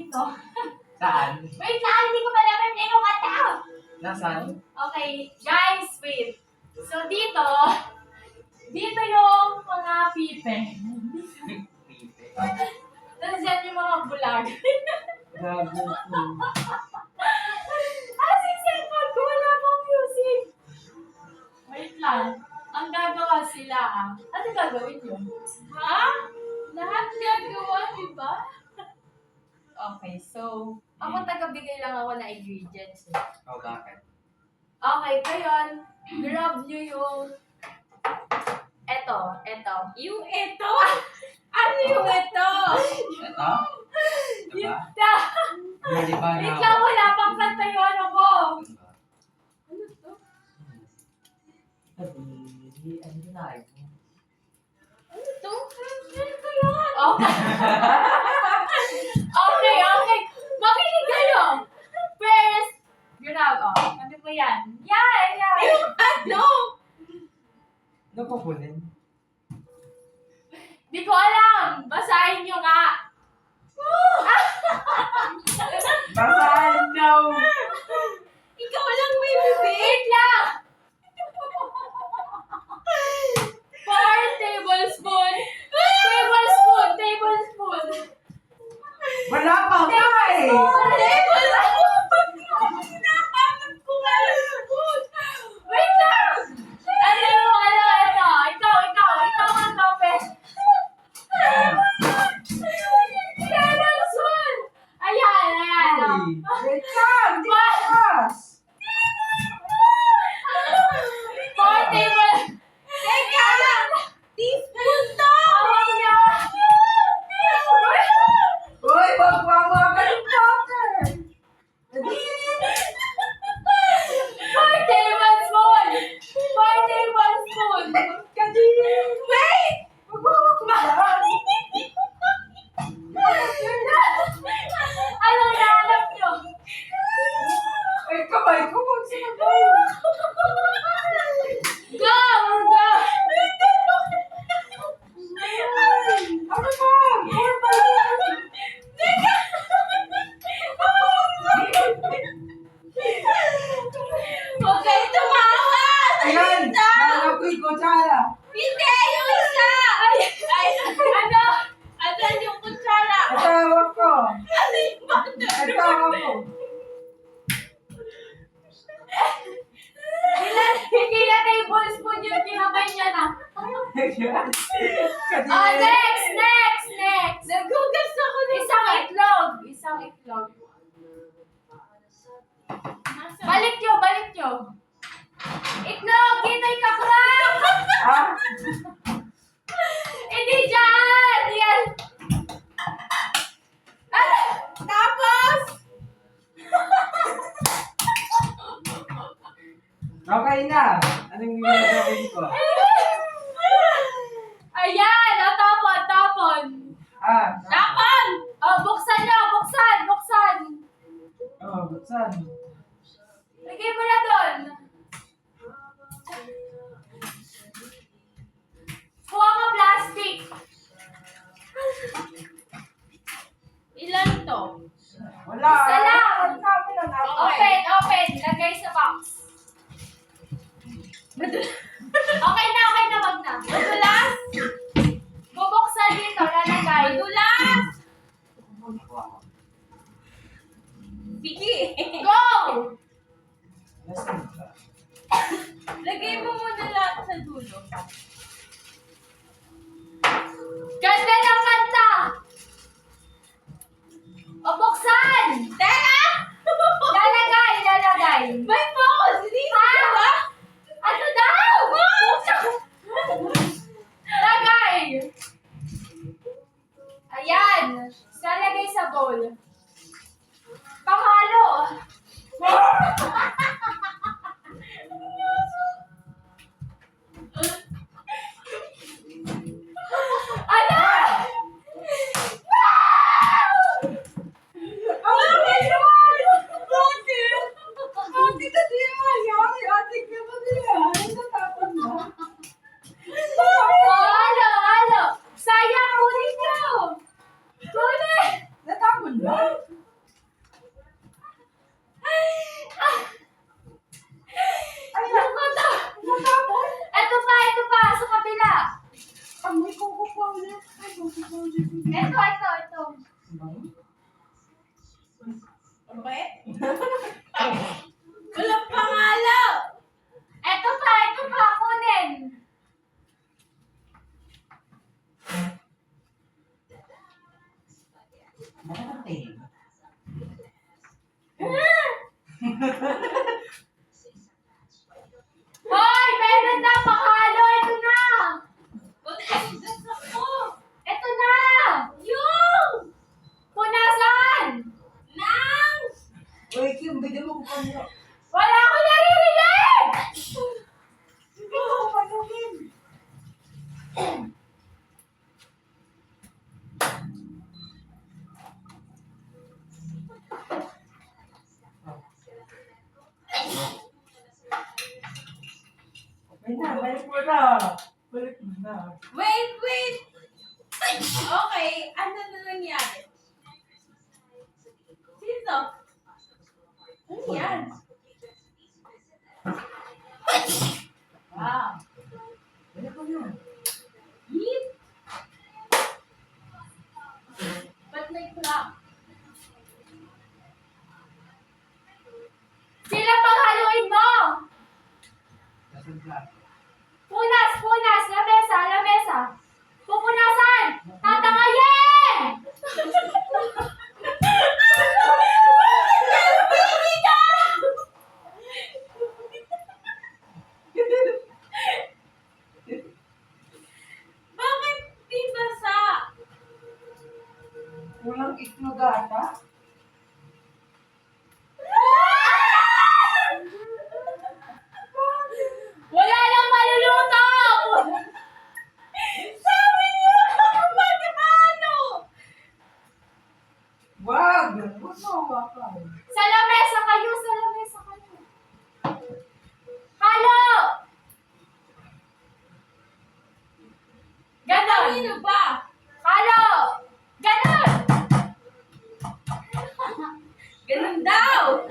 dito. Saan? Wait lang, hindi ko pa naman kinukata. Nasaan? Okay, guys, wait. So dito yung mga pipe. Pipe. Tapos yan yung mga bulag. Gago po. Kasi cellphone ko, wala pang music. Wait lang. Ang gagawa sila Ano gagawin nyo? Ha? Lahat gagawa, di ba? Okay, so, ako taga-bigay lang ako na ingredients. Oh, bakit? Okay, ngayon, grab nyo yung eto. Yung ito? Ano yung ito? Ito? Diba? Naliba na Wait ako. lang, wala pang kanta yung ano ko. Diba? Ano to? Sabi, ano na ito? Ano to? Ano to yun? Okay. Okay. Makinig kayo. First, grab. Ano ba yan? Yan. Ano? Ano kukunin? Di ko alam. Basahin nyo nga. Basahan daw! Ikaw lang may bibig? Wait lang. 4 tablespoon. Tablespoon. Wala pa nga eh! Wait lang. Ano yung ito? Ikaw ang topic. Tablespoon. Ayan. Uy! Wait lang! Di ba? 4 tablespoon. Teka lang! Teaspoon to! Uy! Magwawagan yung water! 4 tablespoon. Kadiri! Wait! Anong nahanap nyo? Ay, kamay ko! Magsabay! Go! Ano ba? More pa yan! Huwag kayo tumawa! Ayan! Nalap ko yung kutsara! Hindi! Yung isa! Ay, Ano? asan yung kutsara? Ito hawak ko! Ano yung butter? Ito hawak ko! Hindi na tablespoon yung kinabay niya na. Kadiri! Next! Nagugas ako ng Isang itlog. Balik nyo. Itlog! Ginoy kakrang! Ha? Hindi dyan! Yan! Ano? Tapos! Okay na! Anong gagawin ko? Ayan! Tapon! Ah! Tapon! Buksan nyo! Buksan! Oh, buksan. Lagay mo na doon. Kuha ka plastic. Ilan to? Wala! Isa lang. Ang sabi na natin. Open. Lagay sa box. Okay na. Wag na. Madulas! Bubuksan dito. Lalagay. Madulas! Sige! Go! Nasaan ka? Lagay mo muna lahat sa dulo. Ganda ng kanta. Buksan. Teka! Lalagay. May focus! Dito Ha? ba? Ano daw? Lagay. Ayan. Lalagay sa bowl. Panghalo. Ano? Ate ka di ayari! Ate ka ba di ay? Natapon mo? Halo. Sayang, kunin nyo. Kunin. Natapon mo? Okay? Walang pangalo! Ito pa, kunin. Narating. Hoy, meron na pakalo. Ito na. Pag-asdas ako! Ito na. Yung! Punasan. Nang! Uy, Kim, bigyan mo ko kanya. Wala ko naririnig. Bigyan mo ko kanya, Kim. Okay na, balik mo na. Balik mo na. Wait! Okay, ano na nangyari? Sino? Ano yan? Ah. Balik mo na. Hit? Ba't may clock? Sila panghaluin mo! Nasaan ka? Punas! Lamesa! Pupunasan! Tatangayin! Bakit di basa? Kulang itlog ata. Wala nang maluluto! Sabi niyo! Magkano? Wag! Huwag mo hawakan. Sa lamesa kayo! Halo! Ganon! Sino ba? Halo! Ganon! Ganun daw!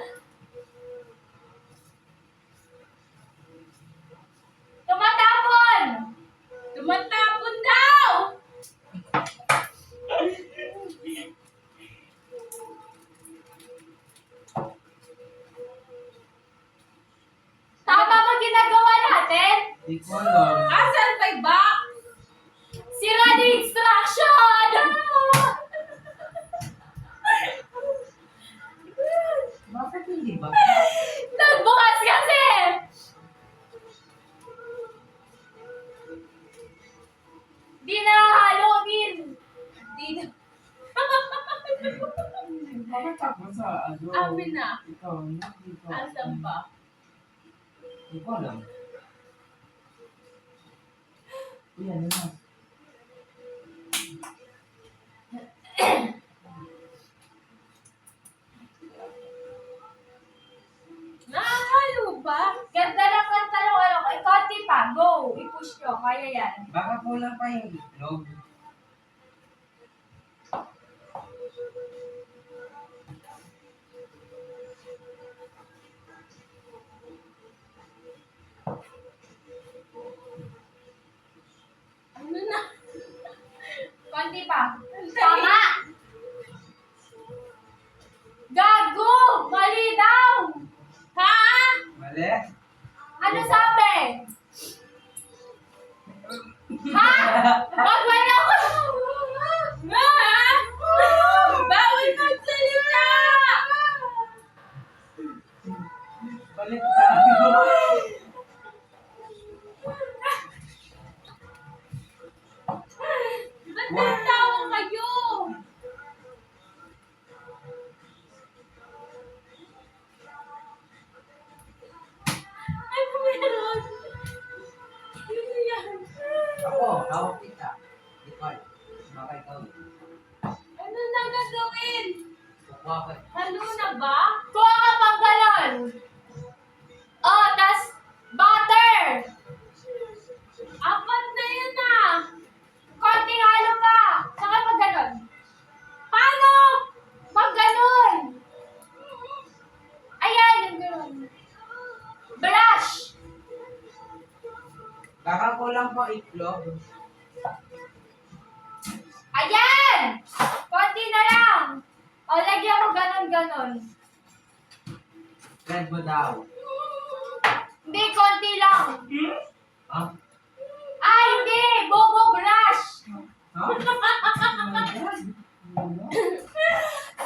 Tumatapon! Tumatapon daw! Tama ba ginagawa natin? Di ko alam. Asan ba ba? Sira na yung instruction! Bakit hindi ba? Nagbukas kasi! Di nakahalo, Min! Di na. Bakit ako sa ano? Amin na. Ikaw na, dito. Asan ba? Di ko alam. Uy, ano na? Nakahalo ba? Ganda ng kanta ng ano ko. Konti pa. Go! I-push nyo. Kaya yan. Baka kulang pa yung itlog. Ano na? Konti pa. Tama! Gago! Mali daw! Ha? Mali? Ano sabi? Ha? Magwala ko! Ha? Bawal magsalita! Balik tayo. Ba't nagtawa kayo? Ano meron? Ano yan? Ako, tawag kita. Ikaw. Baka ikaw. Ano na gagawin? Kukuha ka. Halo na ba? Kuha ka pang galon! Oh, tas butter! Apat na yan ah! Konting halo pa! Saka pag ganon. Paano? Pag ganon! Ayan, yung ganon. Brush! Baka kulang pa itlog. Ayan! Konti na lang! O, lagyan mo ganon-ganon. Red mo daw. Hindi, konti lang. Ha? Ay, hindi! Bobo brush! Ha?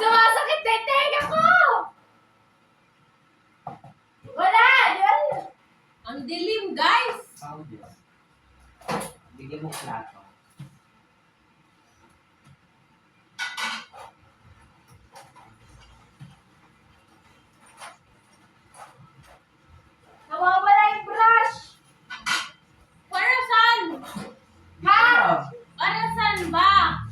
Sumasakit na yung tenga ko! Wala! Yan! Ang dilim, guys! How Diyos. Bigyan mo plato. Nawawala yung brush! Para saan? Ha? Para saan ba?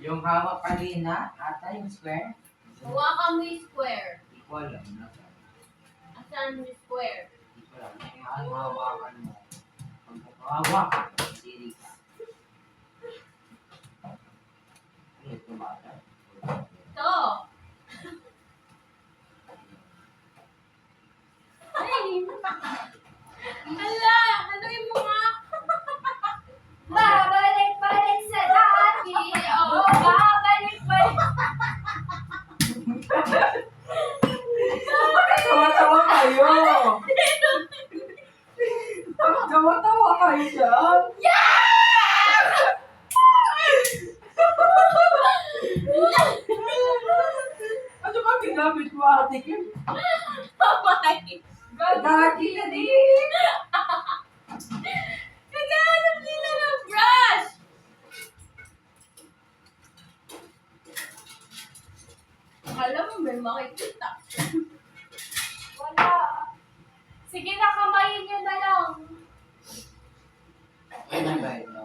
Yung hawak kanina, ata yung square. Hawakan mo yung square. Hindi ko alam. Nasaan? Asan yung square? Hindi ko alam. Kaya ang hawakan mo. Pag hawakan, siri ka. Ano ito bata? Ito. Ay! Hala! Ano yung mga... Babalik-balik sa dati! Oo, babalik-balik! Tawa-tawa kayo. Tawa-tawa kayo dyan. Ano ba ginamit mo, Ate Kim? Babay! Gagi ka din. Naghahanap nila ng brush! Akala mo may makikita. Wala. Sige na, kamayin nyo na lang. Ano ba ito?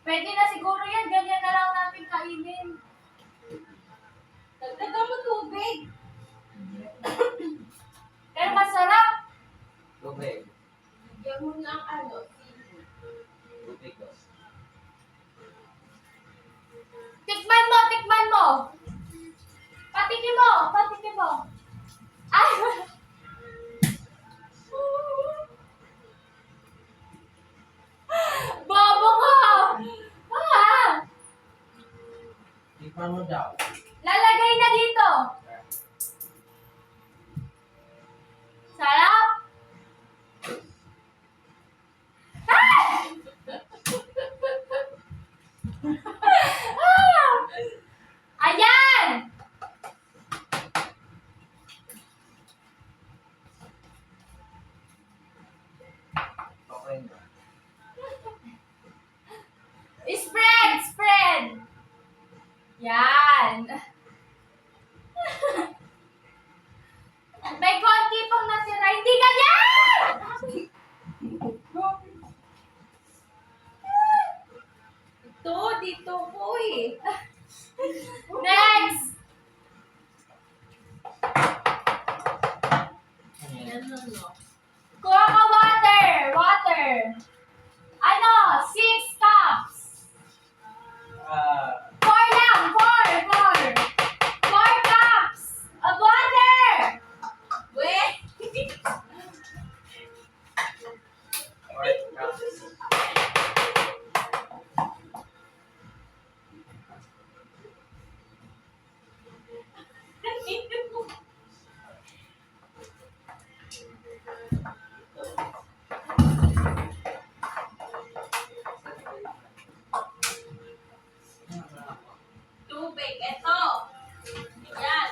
Pwede na siguro yan. Ganyan na lang natin kainin. Dagdagan mo tubig. Pero masarap. Tubig. Bigyan mo ng ano, seafood. Tubig ko. Tikman mo, tikman mo. Patikin mo, patikin mo. Ay! Bobo ko! Ah! Tikman mo daw. Lalagay na dito. Sarap! Ah! Ah! Ayan! Okay na. Spread! Spread! Yan! May konti pang natira. Hindi ganyan! Ito, dito po eh. Next! Ano yan? Ano, no? Kuha ka water! Water! Ano? 6 cups! Ah, 4 lang! 4! 4 cups of water! Wait! or cups. Tubig, ito. Yan.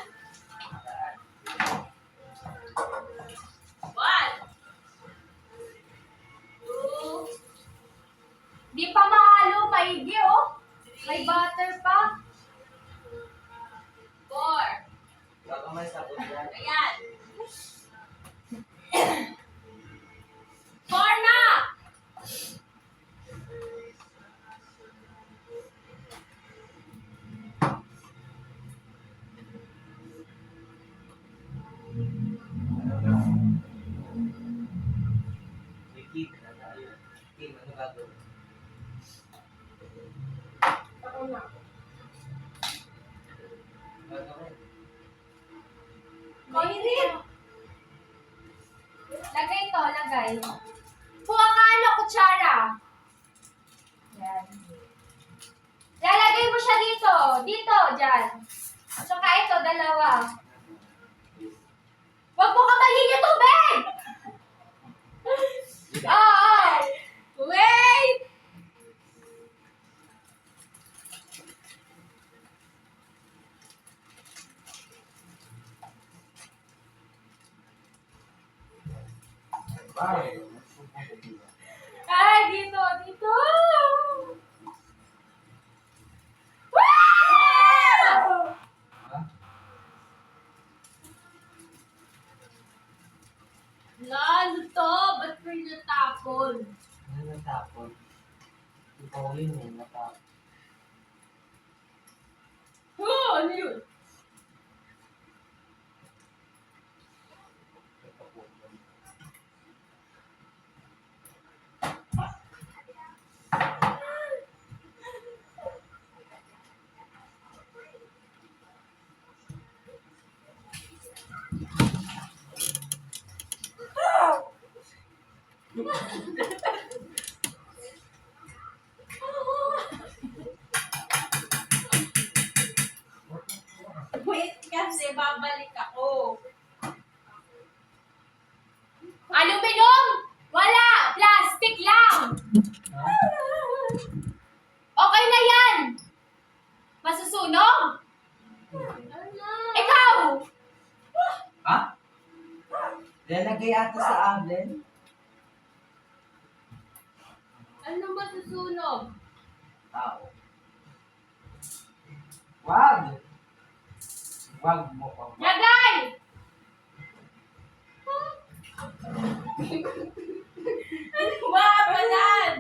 1. 2. Di pa mahalo, maigi oh. May butter pa. 4. Baka may sabon yan. Ayan. 4 na! May kid. Kim, ano gagawin? Ako na. Gagawin. Mainit. Lagay to, lagay. Kuha ka ano, kutsara. Yan. Lalagay mo siya dito. Dito, dyan. Tsaka ito, dalawa. Huwag mo kamayin yung tubig! Oo! Wait! Wow. Ay, dito, dito! Wow! Ha? Lalo to, ba't ko yung natapon? Ano natapon? Ikaw yun eh, natapon. Ano yun? Wait kasi babalik ako. Aluminum! Wala! Plastic lang! Ha? Okay na yan! Masusunog? Ikaw! Ha? Lalagay ata sa oven? Ano masusunog? Tao. Wag! Wag mo pa. Lagay! Ano ba? Balan!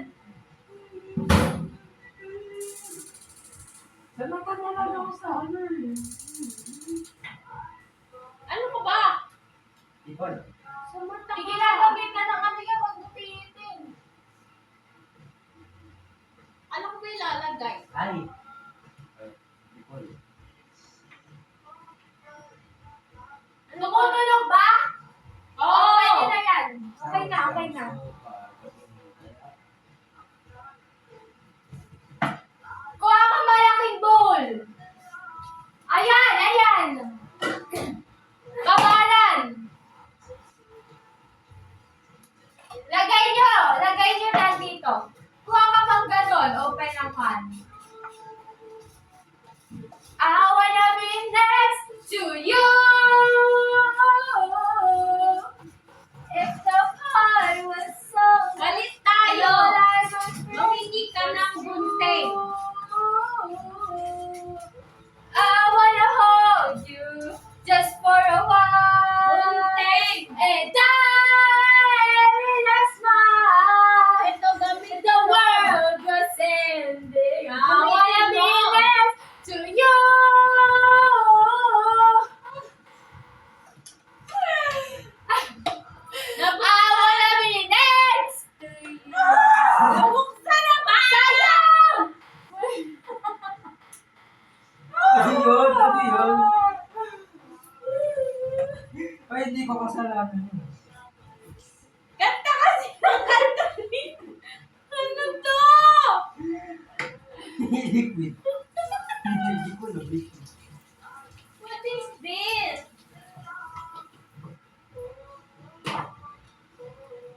Salamat mo lang ako sa ano eh. Ano ka ba? Ipon. Sige na, gawin ka na kami ka pagbupitin. Ano ko ba ilalagay? Ay. Ipon. Tumutunog ba? Oo! Pwede na yan. Okay na, okay na. Kuha ka malaking bowl. Ayan, ayan. Kabalan. Lagay nyo na dito. Kuha ka pang ganon, open ang pan. I wanna be next to you. If the pie was so galit tayo. Mamingi ka ng gunting. I wanna hold you just for a while. Gunting. And die in a smile. Ito gamit the world was ending. I wanna be next to you. I wanna be next to you. Nabuksan na ba? Sayang! Ano yun? Ano yun? Ay, hindi ko kasalanan yun. Kanta kasi ng kanta dito. Ano to? Liquid. Hindi ko na liquid. What is this?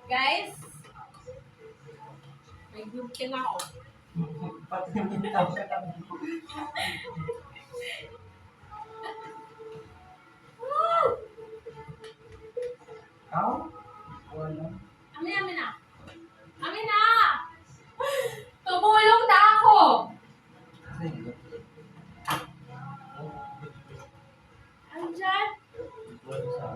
Guys, may gunting ako. Pati yung mintaw sa kami. Ikaw? Wala. Amin na. Amin na! Tumulong na ako! Kasi hindi. Andyan? Wala sa...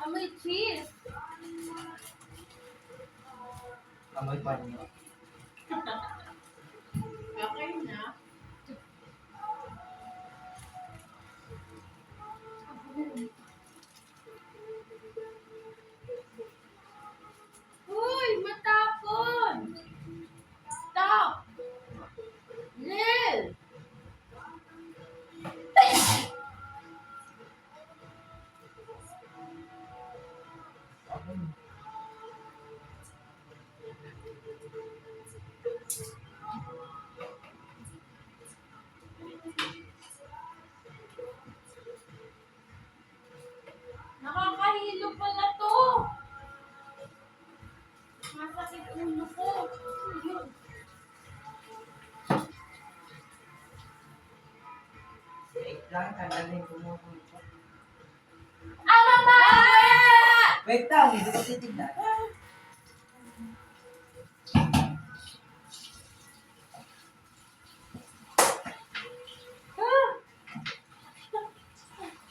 Amoy cheese. Amoy panyo. Okay na. Uy, matapon! Stop! Lil! Nakakahilo pala to. Masakit ulo ko. Yun. Wait lang, tanggalin ko mo. Ano ba? Wait lang, hindi ko titignan.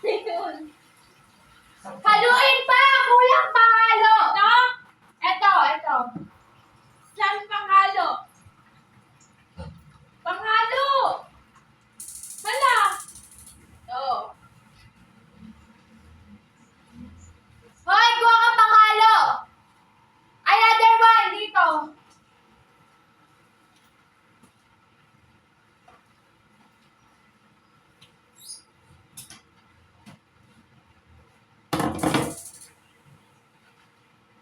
Yun. Haluin pa! Kulang pa halo! Stop! Ito. Saan panghalo? Panghalo! Hala! Oh. Hoy, kuha ka pang halo! Another one dito.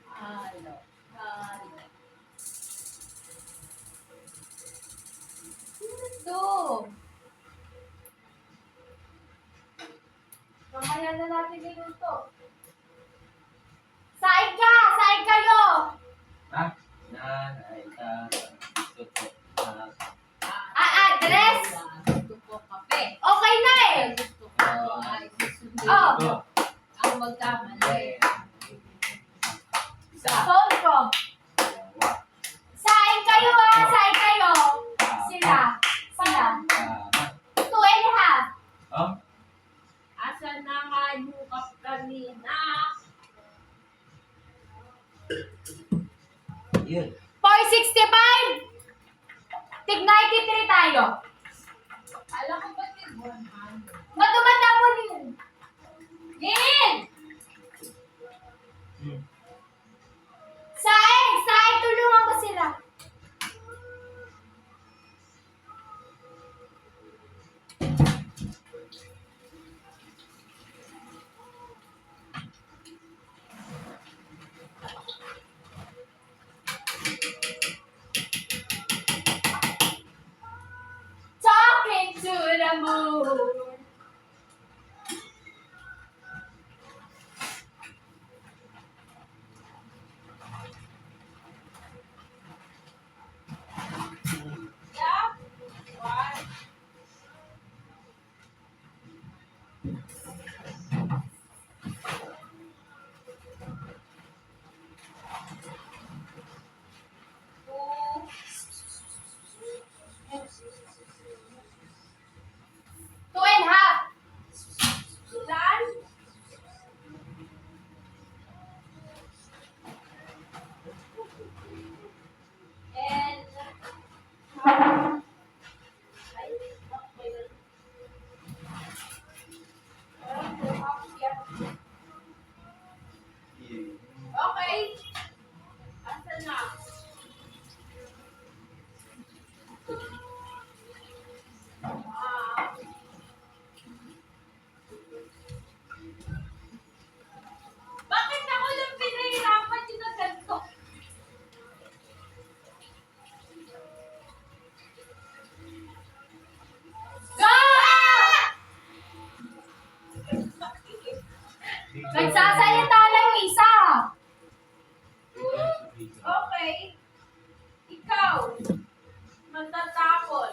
Halo. Halo. Ito. Mamaya na natin niluto. Saing ka! Saing kayo! Ha? Nanay ka. Gusto ko. Address? Gusto ko kape. Okay na eh. Gusto ko ay susundin Oh. ko ang magkamali. Isa. Phone ko. Dalawa. Saing kayo ah! Saing kayo! Sila. Tama. 2.5. Oh? Asan na nga yung cup kanina? Yun. 465. Tig 93 tayo. Alam ko ba yung 100? Matumanda mo rin. Gin! Hmm. Saing! Saing! Tulungan ko sila. Talking to the moon. Yeah? One. Two and a half. Ilan? And ay, okay. Asan na? Ah. Bakit ako lang pinahirapan yung na ganito? Go! Nagsasalita lang yung isa. Okay. Ikaw. Magtatapon.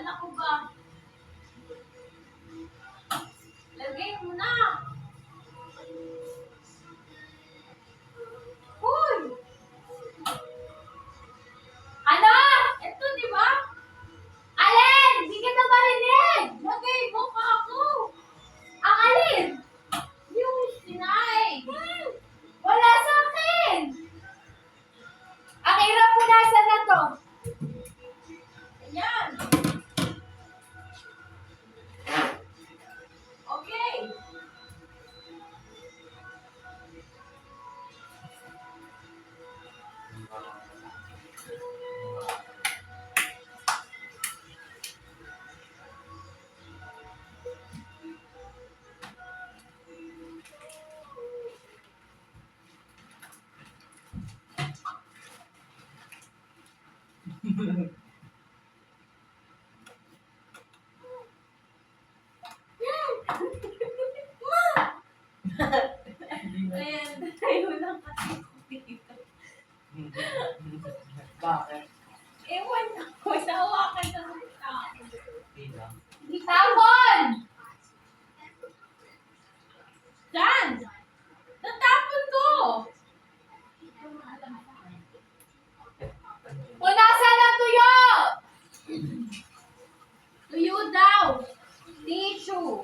Anak ko ba? Lagay mo na. Hoy! Ano? Ito, di ba? Alin? Hindi kita marinig! Lagay mo pa ako. Ang alin? Yung sinaig. Wala sa akin! Ang hirap mo nasa na to. Ayan. Okay. Ayan, tayo lang kasi dito. Bakit? Ewan ako, nahawakan na ako. Hindi lang. Tapon! Saan? Natapon ko! Punasan ang tuyo! Tuyo daw! Tissue!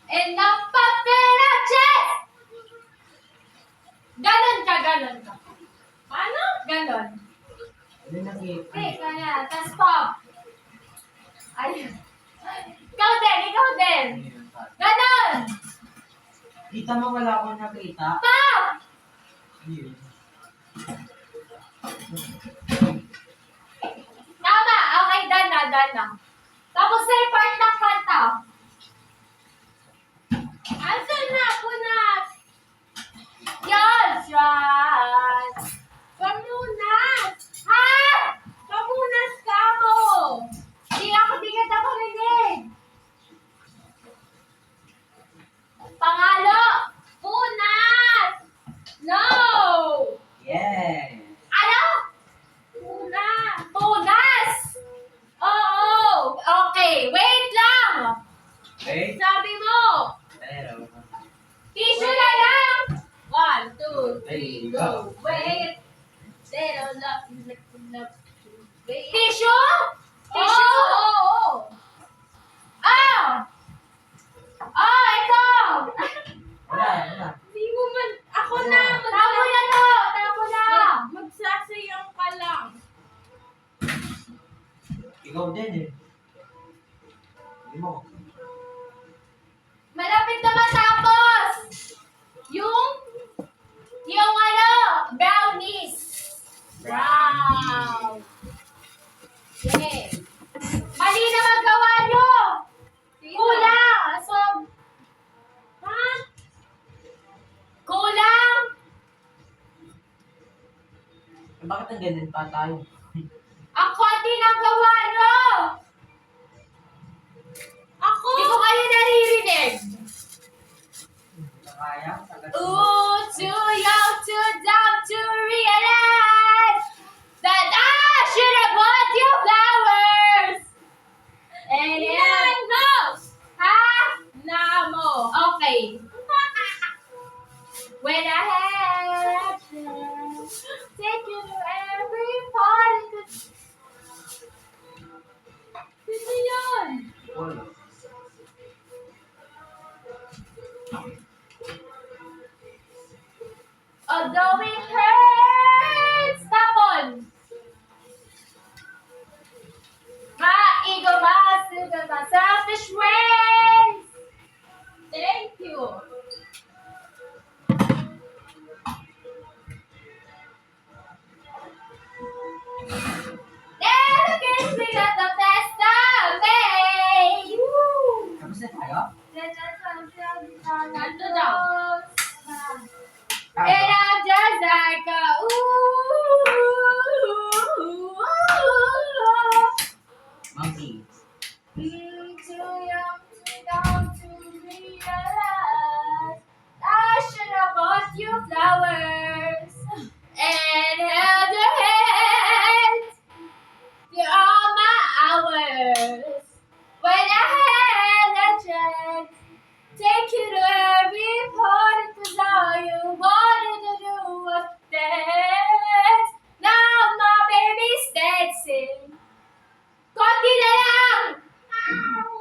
And ng papel at chest! Ganon ka, ganon ka. Paano? Ganon. Hindi nakita. Okay, kaya. Tapos pop. Ayun. Ikaw din, ikaw din. Ganon! Kita mo wala akong nakita? Pop! Yun. Tama! Okay, done na, done na. Tapos sa part ng kanta. Asan na ako na? Yan! Yan! Pamunas! Ha? Pamunas ka mo! Di kita marinig. Pangalo! Punas! No! Yeah! Ano? Punas! Punas! Oo! Okay, wait lang! Wait. Sabi mo! Pero, Tissue na lang! 1, 2, 3, go! Wait! They don't love you like you love to wait. Tissue? Tissue? Oo! Ah! Ah, ito! wala. Hindi mo man... Ako na! Tapo na to! Tapo na! Magsasayang ka lang. Ikaw din eh. Hindi mo. Malapit na matapos! Yung ano, brownies. Wow! Yeah. Mali na magawa nyo! Kulang! So, Ha? kulang! Eh, bakit ang ganun pa tayo? Ang konti ng gawa nyo! Ako? Hindi ko kayo naririnig. Kaya? Ooh, too young, too dumb to realize that I should have bought you flowers. And Nano! ha? Namo! Okay. When I had to take you to every party. Sino yun? Wala. Although it hurts, tapon. My ego, my stupid, my selfish ways. Thank you. Never kiss me at the best of days. Woo! Tapos na tayo? Ganto daw. And I'm just like a ooh. Monkey. Too young, too dumb to realize I should have bought you flowers and held your hand. You're all my hours. first. When I had a chance, take you to every part, 'cause all you wanted to do was dance. Now my baby's dancing. Konti na lang!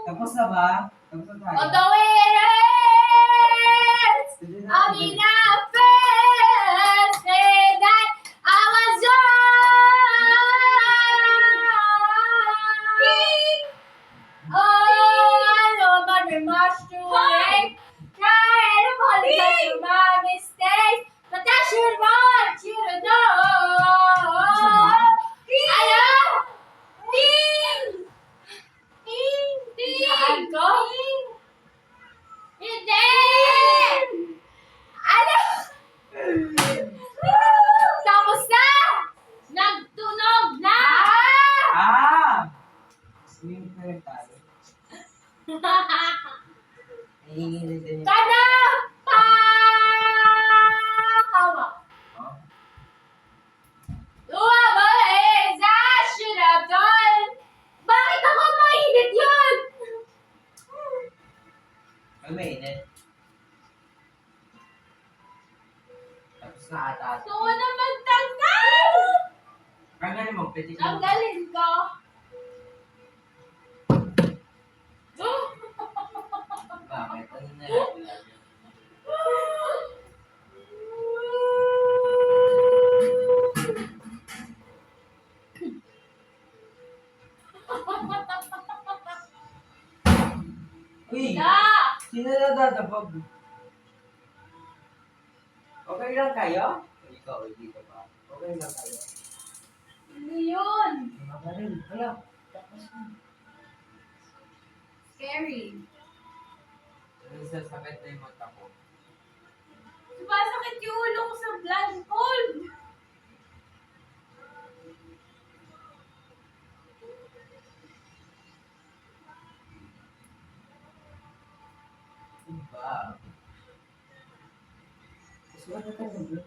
Tapos na ba? Tapos na tayo. On the way it hurts, I'll be the first day that I was young. Oh, I know about your much too late. Trying to apologize for my mistakes, but I should want you to know. I know. Ding! Ding! Ding! Ko? Hindi! Ano? Tapos na! Nagtunog na! Swimming na rin tayo. Naiingilid din yun. Kada pa! Hawak. Oh? Whoever is, I should have done. Bakit ako mainit yun? Ay, mainit. Tapos na ata. Gusto ko na magtanggal! Kagaling mo, pwede ka. Tanggalin ko. Bakit? Ano na lang? Uy! Na! Sino na dadabog? Okay lang kayo? Ikaw, hindi ka ba? Okay lang kayo. Ano yun? Magaling. Hala. Tapos na. Scary. Nasasakit na yung mata ko. Sumasakit yung ulo ko sa blindfold. Diba? Gusto ko na tayo.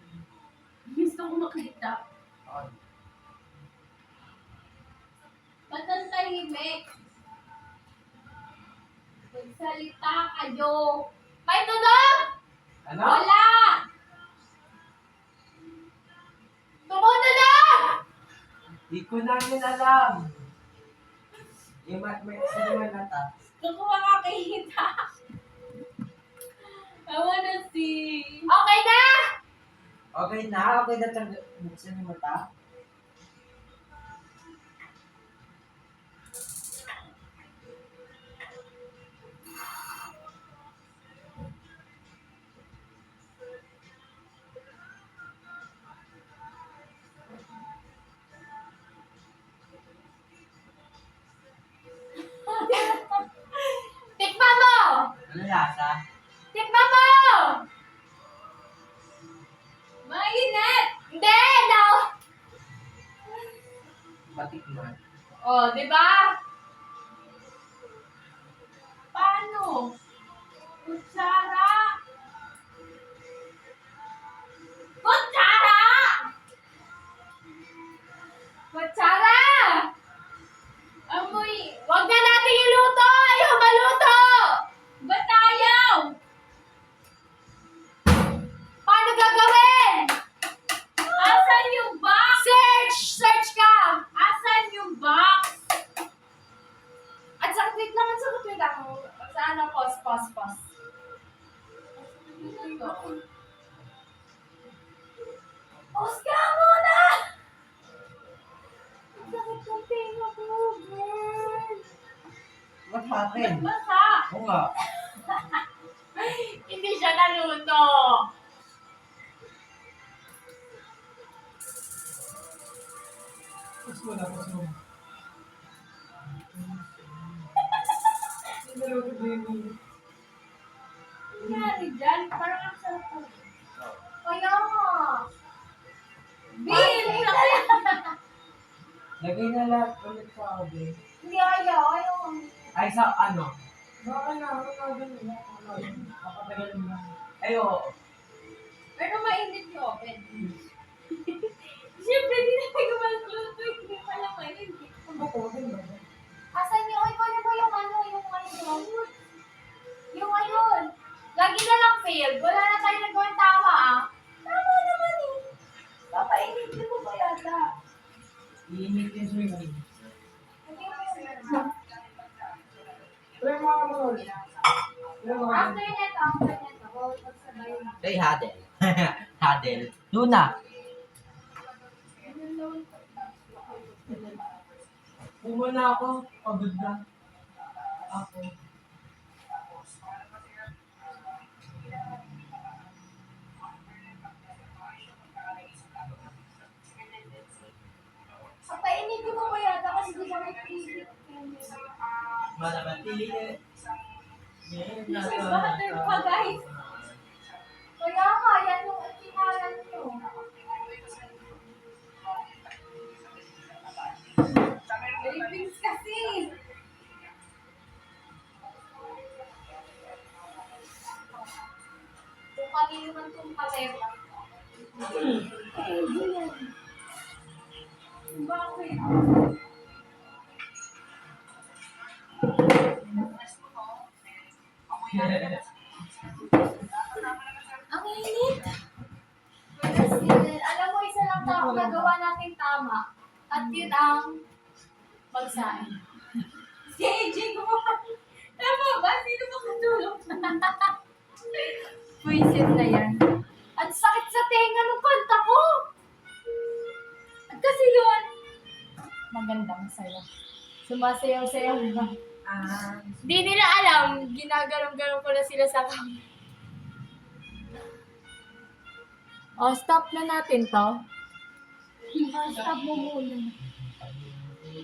Gusto ko makita. Ano? Ba't ang tahimik? Magsalita kayo. May tunog! Ano? Wala! Tumutunog! Di ko namin alam. Yung sino man nata? Gusto ko makakita. I wanna see. Okay na! Okay na? Okay na buksan yung mata? Tikman mo! Ano lasa? Tikman mo! Mainit! Hindi! No! Patikman. Oh, di ba? Paano? Kutsara! Kutsara! Kutsara! Amoy! Huwag na natin iluto! Ayaw maluto! Ba't ayaw? Paano gagawin? Asan yung box? Search! Search ka! Asan yung box? At sa wait lang. Sa ano, pause. Pause ka muna! Ang sakit ng tenga ko, girl. What happened? Basa! Oo nga. Hindi siya naluto. Tapos mo na. Nangyari dyan? Parang ang sarap ko. Kaya nga. Bill! Lagay na lahat ulit sa oven. Hindi ayaw. Ay, sa ano? Baka na, kapatagal mo na. Ay, oo. Pero mainit yung oven. Siyempre, di na kayo magluto. Hindi pala mainit. Ano ko? Asan Iinit yung swimming. Pero yung mga mga ulit. Yung mga After neto, bawal pagsabayin. Hey, Hadel. Hadel. Luna. Uwi na ako. Pagod na. Ako. Papainitin mo ko yata kasi di ka may pilit. Malabati. Butter pa, guys. Kaya nga, yan yung kinalan nyo. Cravings kasi. Kung kanino man itong kalera. Bakit? Ang init. Kasi, alam mo, isa lang tao nagawa natin tama. At yun ang magsain. Si AJ gumawa. Tama ba? Sino ba katulong? Puisit na yan. At sakit sa tenga ng kanta ko. At kasi yun, maganda, masaya. Sumasayaw-sayaw ba? Di nila alam, ginagarong-garong ko na sila sa kami. Oh, stop na natin to. Stop mo muna.